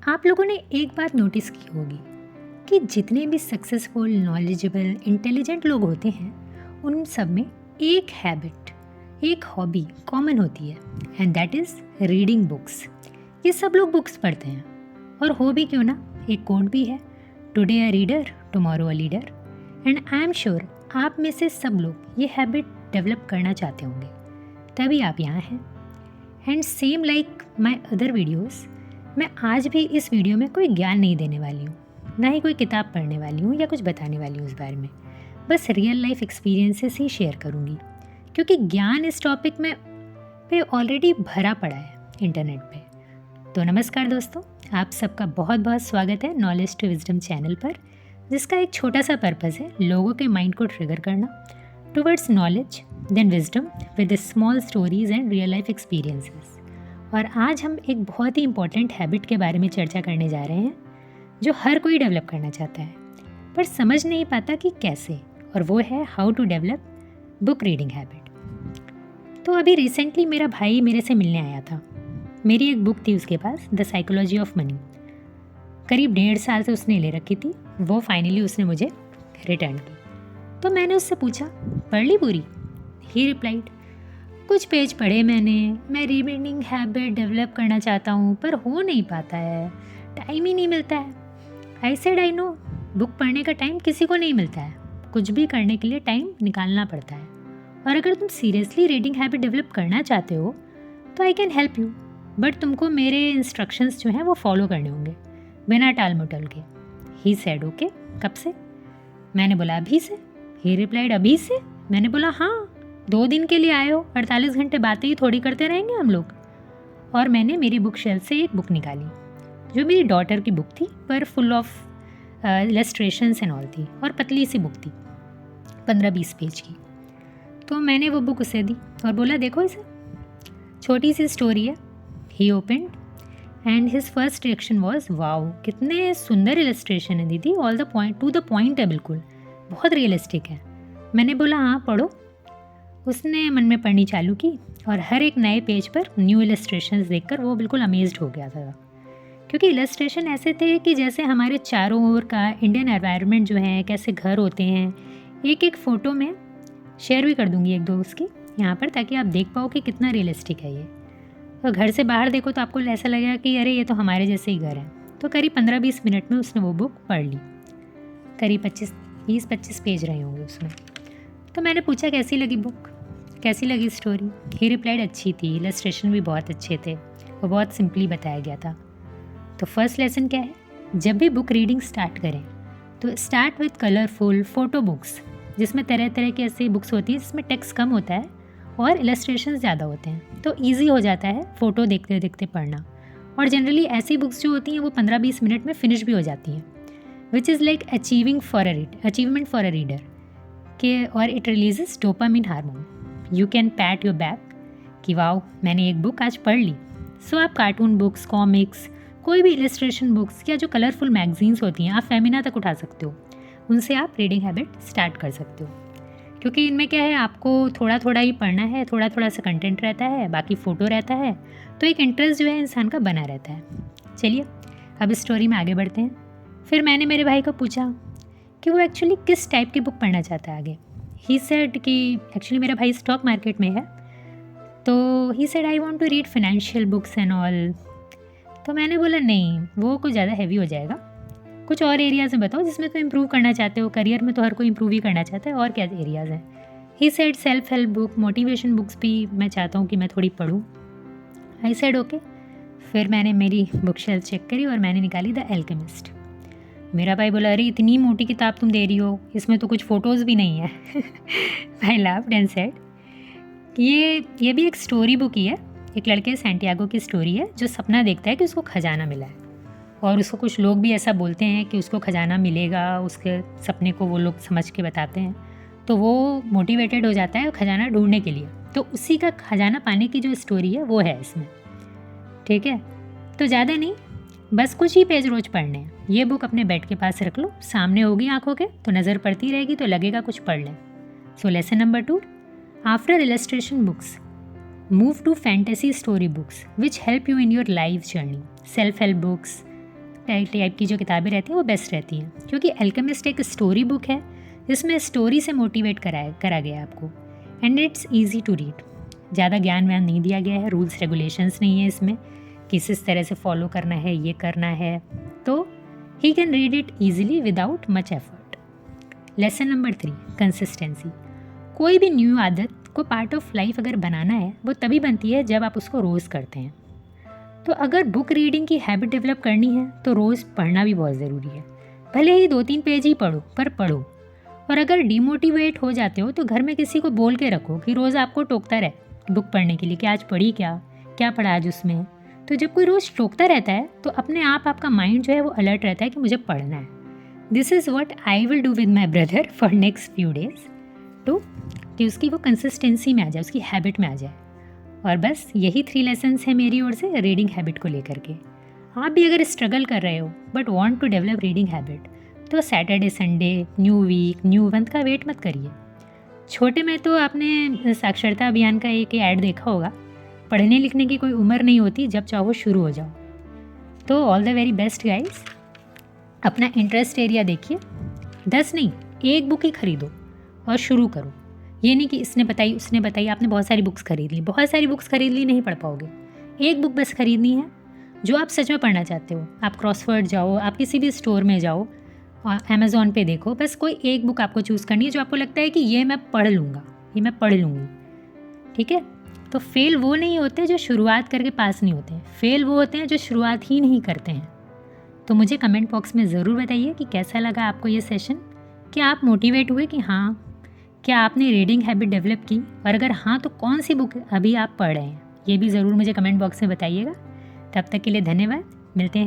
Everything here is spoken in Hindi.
आप लोगों ने एक बात नोटिस की होगी कि जितने भी सक्सेसफुल, नॉलेजेबल, इंटेलिजेंट लोग होते हैं उन सब में एक हैबिट, एक हॉबी कॉमन होती है and that is reading books. ये सब लोग बुक्स पढ़ते हैं और हो भी क्यों ना, एक कोट भी है, today a reader tomorrow a leader. And I am sure आप में से सब लोग ये हैबिट डेवलप करना चाहते होंगे, तभी आप यहाँ हैं। And same like my other videos, मैं आज भी इस वीडियो में कोई ज्ञान नहीं देने वाली हूँ, ना ही कोई किताब पढ़ने वाली हूँ या कुछ बताने वाली हूँ इस बारे में। बस रियल लाइफ एक्सपीरियंसेस ही शेयर करूँगी, क्योंकि ज्ञान इस टॉपिक में पे ऑलरेडी भरा पड़ा है इंटरनेट पे। तो नमस्कार दोस्तों, आप सबका बहुत बहुत स्वागत है नॉलेज टू विजडम चैनल पर, जिसका एक छोटा सा पर्पज़ है लोगों के माइंड को ट्रिगर करना towards knowledge then wisdom with small stories and real life experiences. और आज हम एक बहुत ही इंपॉर्टेंट हैबिट के बारे में चर्चा करने जा रहे हैं जो हर कोई डेवलप करना चाहता है पर समझ नहीं पाता कि कैसे, और वो है how to develop book reading habit. तो अभी रिसेंटली मेरा भाई मेरे से मिलने आया था। मेरी एक बुक थी उसके पास, द साइकोलॉजी ऑफ मनी। करीब 1.5 साल से उसने ले रखी थी, वो फाइनली उसने मुझे रिटर्न की। तो मैंने उससे पूछा, पढ़ ली पूरी? ही रिप्लाइड, कुछ पेज पढ़े मैंने, मैं रीडिंग हैबिट डेवलप करना चाहता हूँ पर हो नहीं पाता है, टाइम ही नहीं मिलता है। I said I know, book पढ़ने का टाइम किसी को नहीं मिलता है, कुछ भी करने के लिए टाइम निकालना पड़ता है। और अगर तुम सीरियसली रीडिंग हैबिट डेवलप करना चाहते हो तो I can help you, but तुमको मेरे इंस्ट्रक्शंस जो हैं वो फॉलो करने होंगे बिना टाल मटोल के। ही सेड ओके, कब से? मैंने बोला अभी से। ही रिप्लाइड, अभी से? मैंने बोला हाँ, 2 दिन के लिए आए हो, 48 घंटे बातें ही थोड़ी करते रहेंगे हम लोग। और मैंने मेरी बुक शेल्फ से एक बुक निकाली जो मेरी डॉटर की बुक थी, पर full of illustrations and all थी, और पतली सी बुक थी 15-20 पेज की। तो मैंने वो बुक उसे दी और बोला देखो इसे, छोटी सी स्टोरी है। He opened and his first reaction was wow, कितने सुंदर इलस्ट्रेशन है दीदी, all the point, to the point है, बिल्कुल बहुत रियलिस्टिक है। मैंने बोला हाँ पढ़ो। उसने मन में पढ़नी चालू की और हर एक नए पेज पर न्यू इलस्ट्रेशंस देखकर वो बिल्कुल अमेज्ड हो गया था, क्योंकि इलस्ट्रेशन ऐसे थे कि जैसे हमारे चारों ओर का इंडियन एनवायरनमेंट जो है, कैसे घर होते हैं। एक एक फ़ोटो में शेयर भी कर दूंगी 1-2 उसकी यहाँ पर, ताकि आप देख पाओ कि कितना रियलिस्टिक है ये। और घर से बाहर देखो तो आपको ऐसा लगेगा कि अरे ये तो हमारे जैसे ही घर है। तो करीब 15-20 मिनट में उसने वो बुक पढ़ ली। करीब 20-25 पेज रहे होंगे उसमें। तो मैंने पूछा कैसी लगी बुक, कैसी लगी स्टोरी? ही रिप्लाइड, अच्छी थी, इलस्ट्रेशन भी बहुत अच्छे थे, वो बहुत सिंपली बताया गया था। तो फर्स्ट लेसन क्या है, जब भी बुक रीडिंग स्टार्ट करें तो start with colourful photo books, जिसमें तरह तरह की ऐसी बुक्स होती हैं जिसमें टेक्स्ट कम होता है और इलस्ट्रेशन ज़्यादा होते हैं, तो ईजी हो जाता है फ़ोटो देखते देखते पढ़ना। और जनरली ऐसी बुक्स जो होती हैं वो 15-20 मिनट में फिनिश भी हो जाती हैं, which is like achievement for a reader के, और it releases dopamine hormone. You can PAT your back कि वाओ मैंने एक बुक आज पढ़ ली। सो आप कार्टून बुक्स, कॉमिक्स, कोई भी इलस्ट्रेशन बुक्स या जो कलरफुल मैगजीन्स होती हैं, आप फेमिना तक उठा सकते हो, उनसे आप रीडिंग हैबिट स्टार्ट कर सकते हो। क्योंकि इनमें क्या है, आपको थोड़ा थोड़ा ही पढ़ना है, थोड़ा थोड़ा सा कंटेंट रहता है, बाकी फ़ोटो रहता है, तो एक इंटरेस्ट जो है इंसान का बना रहता है। चलिए अब स्टोरी में आगे बढ़ते हैं। फिर मैंने मेरे भाई को पूछा कि वो एक्चुअली किस टाइप की बुक पढ़ना चाहता है आगे। ही सेड कि एक्चुअली मेरा भाई स्टॉक मार्केट में है, तो he said I want to read financial books and all. तो मैंने बोला नहीं, वो कुछ ज़्यादा हैवी हो जाएगा, कुछ और एरियाज़ में बताओ जिसमें तुम इम्प्रूव करना चाहते हो। करियर में तो हर कोई इम्प्रूव ही करना चाहता है, और क्या एरियाज़ हैं? He said self help book, motivation books भी मैं चाहता हूँ कि मैं थोड़ी पढूँ। I said okay. फिर मैंने मेरी बुक शेल्फ चेक करी और मैंने निकाली द एल्केमिस्ट। मेरा भाई बोला, अरे इतनी मोटी किताब तुम दे रही हो, इसमें तो कुछ फ़ोटोज़ भी नहीं है। आई लाफ्ड एंड सेड ये भी एक स्टोरी बुक ही है। एक लड़के सैंटियागो की स्टोरी है जो सपना देखता है कि उसको खजाना मिला है, और उसको कुछ लोग भी ऐसा बोलते हैं कि उसको खजाना मिलेगा, उसके सपने को वो लोग समझ के बताते हैं, तो वो मोटिवेटेड हो जाता है खजाना ढूंढने के लिए। तो उसी का खजाना पाने की जो स्टोरी है वो है इसमें, ठीक है? तो ज़्यादा नहीं, बस कुछ ही पेज रोज़ पढ़ने हैं। ये बुक अपने बेड के पास रख लो, सामने होगी आंखों के, तो नज़र पड़ती रहेगी, तो लगेगा कुछ पढ़ लें। So lesson number 2, after illustration books move to fantasy story books which help you in your life journey. Self help books, type की जो किताबें रहती हैं वो बेस्ट रहती हैं, क्योंकि अल्केमिस्ट एक स्टोरी बुक है जिसमें स्टोरी से मोटिवेट करा गया है आपको, and it's easy to read. ज़्यादा ज्ञान व्यान नहीं दिया गया है, रूल्स रेगुलेशंस नहीं है इसमें, किस तरह से फॉलो करना है, ये करना है, तो he can read it easily without much effort. Lesson number 3, consistency. कोई भी न्यू आदत को पार्ट ऑफ लाइफ अगर बनाना है वो तभी बनती है जब आप उसको रोज़ करते हैं। तो अगर बुक रीडिंग की हैबिट डेवलप करनी है तो रोज़ पढ़ना भी बहुत ज़रूरी है। भले ही 2-3 पेज ही पढ़ो, पर पढ़ो। और अगर डिमोटिवेट हो जाते हो तो घर में किसी को बोल के रखो कि रोज़ आपको टोकता रहे बुक पढ़ने के लिए कि आज पढ़ी क्या पढ़ा आज उसमें। तो जब कोई रोज़ टोकता रहता है तो अपने आप आपका माइंड जो है वो अलर्ट रहता है कि मुझे पढ़ना है। This is what I will do with my brother for next few days, तो कि उसकी वो कंसिस्टेंसी में आ जाए, उसकी हैबिट में आ जाए। और बस यही 3 लेसन्स हैं मेरी ओर से रीडिंग हैबिट को लेकर के। आप भी अगर स्ट्रगल कर रहे हो but want to develop reading habit, तो Saturday Sunday, new week, new month का वेट मत करिए। छोटे में तो आपने साक्षरता अभियान का एक ऐड देखा होगा, पढ़ने लिखने की कोई उम्र नहीं होती, जब चाहो शुरू हो जाओ। तो all the very best guys. अपना इंटरेस्ट एरिया देखिए, 10 नहीं 1 बुक ही खरीदो और शुरू करो। ये नहीं कि इसने बताई उसने बताई, आपने बहुत सारी बुक्स खरीद ली, बहुत सारी बुक्स खरीद ली नहीं पढ़ पाओगे। 1 बुक बस खरीदनी है जो आप सच में पढ़ना चाहते हो। आप क्रॉसवर्ड जाओ, आप किसी भी स्टोर में जाओ, अमेज़ॉन पे देखो, बस कोई 1 बुक आपको चूज़ करनी है जो आपको लगता है कि ये मैं पढ़ लूँगा, ये मैं पढ़ लूँगी। ठीक है, तो फेल वो नहीं होते जो शुरुआत करके पास नहीं होते, फेल वो होते हैं जो शुरुआत ही नहीं करते हैं। तो मुझे कमेंट बॉक्स में ज़रूर बताइए कि कैसा लगा आपको ये सेशन। क्या आप मोटिवेट हुए कि हाँ, क्या आपने रीडिंग हैबिट डेवलप की, और अगर हाँ तो कौन सी बुक अभी आप पढ़ रहे हैं, ये भी ज़रूर मुझे कमेंट बॉक्स में बताइएगा। तब तक के लिए धन्यवाद, मिलते हैं